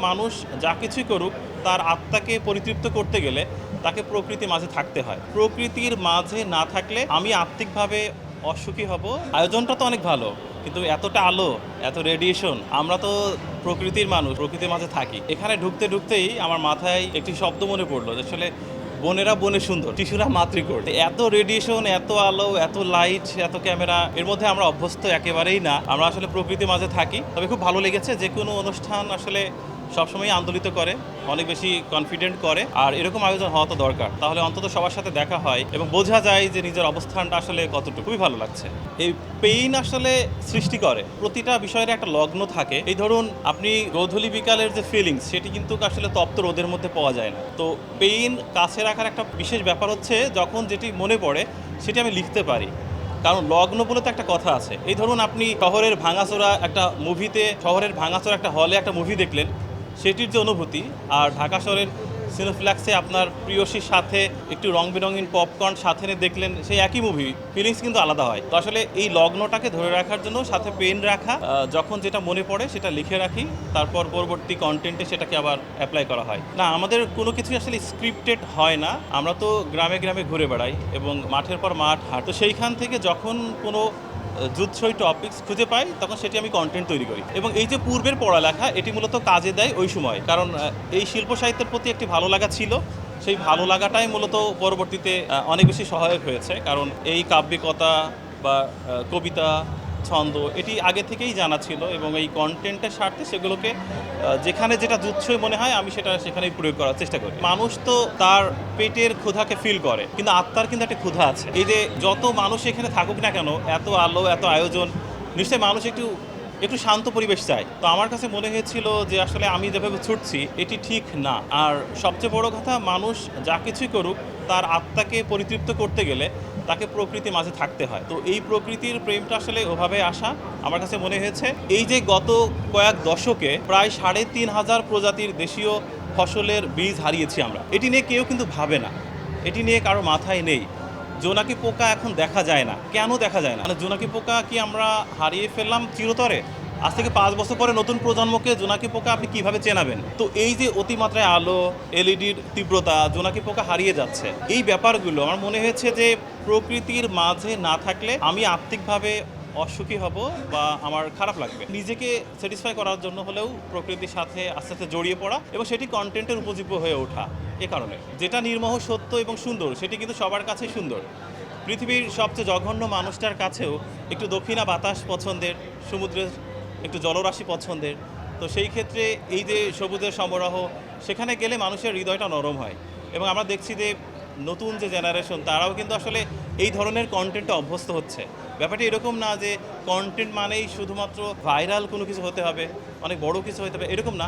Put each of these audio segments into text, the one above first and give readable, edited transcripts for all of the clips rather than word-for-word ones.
মানুষ যা কিছুই করুক তার আত্মাকে পরিতৃপ্ত করতে গেলে তাকে প্রকৃতির মাঝে থাকতে হয়। প্রকৃতির মাঝে না থাকলে আমি আত্মিকভাবে অসুখী হব। আয়োজনটা তো অনেক ভালো, কিন্তু এতটা আলো, এত রেডিয়েশন, আমরা তো প্রকৃতির মানুষ, প্রকৃতির মাঝে থাকি। এখানে ঢুকতে ঢুকতেই আমার মাথায় একটি শব্দ মনে পড়লো যে আসলে বনেরা বনে সুন্দর, শিশুরা মাতৃকোল। এত রেডিয়েশন, এত আলো, এত লাইট, এত ক্যামেরা, এর মধ্যে আমরা অভ্যস্ত একেবারেই না। আমরা আসলে প্রকৃতির মাঝে থাকি। তবে খুব ভালো লেগেছে। যে কোনো অনুষ্ঠান আসলে সবসময় আন্দোলিত করে, অনেক বেশি কনফিডেন্ট করে, আর এরকম আয়োজন হওয়া তো দরকার। তাহলে অন্তত সবার সাথে দেখা হয় এবং বোঝা যায় যে নিজের অবস্থানটা আসলে কতটুকু। খুবই ভালো লাগছে। এই পেইন আসলে সৃষ্টি করে, প্রতিটা বিষয়ের একটা লগ্ন থাকে। এই ধরুন আপনি গোধূলি বিকালের যে ফিলিংস, সেটি কিন্তু আসলে তপ্ত রোদের মধ্যে পাওয়া যায় না। তো পেইন কাছে রাখার একটা বিশেষ ব্যাপার হচ্ছে যখন যেটি মনে পড়ে সেটি আমি লিখতে পারি। কারণ লগ্ন বলে তো একটা কথা আছে। এই ধরুন আপনি শহরের ভাঙাচোরা একটা হলে একটা মুভি দেখলেন, সেটির যে অনুভূতি, আর ঢাকা শহরের সিনেপ্লেক্সে আপনার প্রিয়সীর সাথে একটু রং বেরঙিন পপকর্ন সাথে নিয়ে দেখলেন, সেই একই মুভি, ফিলিংস কিন্তু আলাদা হয়। তো আসলে এই লগ্নটাকে ধরে রাখার জন্য সাথে পেন রাখা, যখন যেটা মনে পড়ে সেটা লিখে রাখি, তারপর পরবর্তী কন্টেন্টে সেটাকে আবার অ্যাপ্লাই করা হয়। না, আমাদের কোনো কিছুই আসলে স্ক্রিপ্টেড হয় না। আমরা তো গ্রামে গ্রামে ঘুরে বেড়াই এবং মাঠের পর মাঠ হাঁট। তো সেইখান থেকে যখন কোনো যুৎসই টপিকস খুঁজে পাই, তখন সেটি আমি কন্টেন্ট তৈরি করি। এবং এই যে পূর্বের পড়ালেখা, এটি মূলত কাজে দেয় ওই সময়। কারণ এই শিল্প সাহিত্যের প্রতি একটি ভালো লাগা ছিল। সেই ভালো লাগাটাই মূলত পরবর্তীতে অনেক বেশি সহায়ক হয়েছে। কারণ এই কাব্যিকতা বা কবিতা, ছন্দ, এটি আগে থেকেই জানা ছিল এবং এই কন্টেন্টের স্বার্থে সেগুলোকে যেখানে যেটা যুৎসই মনে হয় আমি সেটা সেখানেই প্রয়োগ করার চেষ্টা করি। মানুষ তো তার পেটের ক্ষুধাকে ফিল করে, কিন্তু আত্মার কিন্তু একটা ক্ষুধা আছে। এই যে যত মানুষ এখানে থাকুক না কেন, এত আলো, এত আয়োজন, নিশ্চয়ই মানুষ একটু একটু শান্ত পরিবেশ চাই। তো আমার কাছে মনে হয়েছিল যে আসলে আমি যেভাবে ছুটছি এটি ঠিক না। আর সবচেয়ে বড় কথা, মানুষ যা কিছুই করুক তার আত্মাকে পরিতৃপ্ত করতে গেলে তাকে প্রকৃতির মাঝে থাকতে হয়। তো এই প্রকৃতির প্রেমটা আসলে ওভাবে আসা আমার কাছে মনে হয়েছে। এই যে গত কয়েক দশকে প্রায় ৩,৫০০ প্রজাতির দেশীয় ফসলের বীজ হারিয়েছি আমরা, এটি নিয়ে কেউ কিন্তু ভাবে না, এটি নিয়ে কারো মাথায় নেই। জোনাকি পোকা এখন দেখা যায় না। কেন দেখা যায় না? মানে জোনাকি পোকা কি আমরা হারিয়ে ফেললাম চিরতরে? আজ থেকে ৫ বছর পরে নতুন প্রজন্মকে জোনাকি পোকা আপনি কিভাবে চেনাবেন? তো এই যে অতিমাত্রায় আলো, এলইডির তীব্রতা, জোনাকি পোকা হারিয়ে যাচ্ছে, এই ব্যাপারগুলো আমার মনে হয়েছে যে প্রকৃতির মাঝে না থাকলে আমি আত্মিকভাবে অসুখী হব বা আমার খারাপ লাগবে। নিজেকে স্যাটিসফাই করার জন্য হলেও প্রকৃতির সাথে আস্তে আস্তে জড়িয়ে পড়া এবং সেটি কন্টেন্টের উপযোগ্য হয়ে ওঠা। এ কারণে যেটা নির্মোহ, সত্য এবং সুন্দর, সেটি কিন্তু সবার কাছেই সুন্দর। পৃথিবীর সবচেয়ে জঘন্য মানুষটার কাছেও একটু দক্ষিণা বাতাস পছন্দের, সমুদ্রের একটু জলরাশি পছন্দের। তো সেই ক্ষেত্রে এই যে সবুজের সমারোহ, সেখানে গেলে মানুষের হৃদয়টা নরম হয়। এবং আমরা দেখছি যে নতুন যে জেনারেশন, তারাও কিন্তু আসলে এই ধরনের কন্টেন্টে অভ্যস্ত হচ্ছে। ব্যাপারটা এরকম না যে কন্টেন্ট মানেই শুধুমাত্র ভাইরাল কোনো কিছু হতে হবে, অনেক বড় কিছু হতে হবে, এরকম না।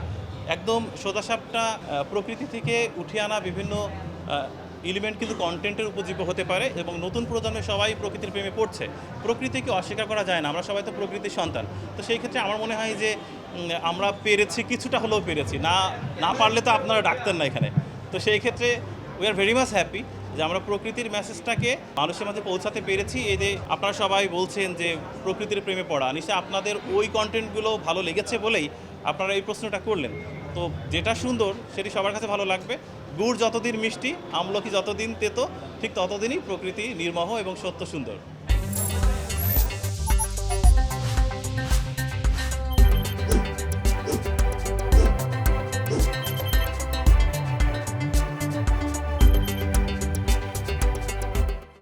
একদম সোজাসাপটা প্রকৃতি থেকে উঠে আনা বিভিন্ন এলিমেন্ট কিন্তু কন্টেন্টের উপযোগ্য হতে পারে এবং নতুন প্রজন্মে সবাই প্রকৃতির প্রেমে পড়ছে। প্রকৃতিকে অস্বীকার করা যায় না, আমরা সবাই তো প্রকৃতির সন্তান। তো সেই ক্ষেত্রে আমার মনে হয় যে আমরা পেরেছি, কিছুটা হলেও পেরেছি। না না পারলে তো আপনারা ডাকতেন না এখানে। তো সেই ক্ষেত্রে we are very much happy যে আমরা প্রকৃতির মেসেজটাকে মানুষের মাঝে পৌঁছাতে পেরেছি। এই যে আপনারা সবাই বলছেন যে প্রকৃতির প্রেমে পড়া, নিশ্চয়ই আপনাদের ওই কন্টেন্টগুলো ভালো লেগেছে বলেই আপনারা এই প্রশ্নটা করলেন। তো যেটা সুন্দর সেটি সবার কাছে ভালো লাগবে। গুড় যতদিন মিষ্টি, আমলকি যতদিন তেতো, ঠিক ততদিনই প্রকৃতি নির্মোহ এবং সত্য সুন্দর।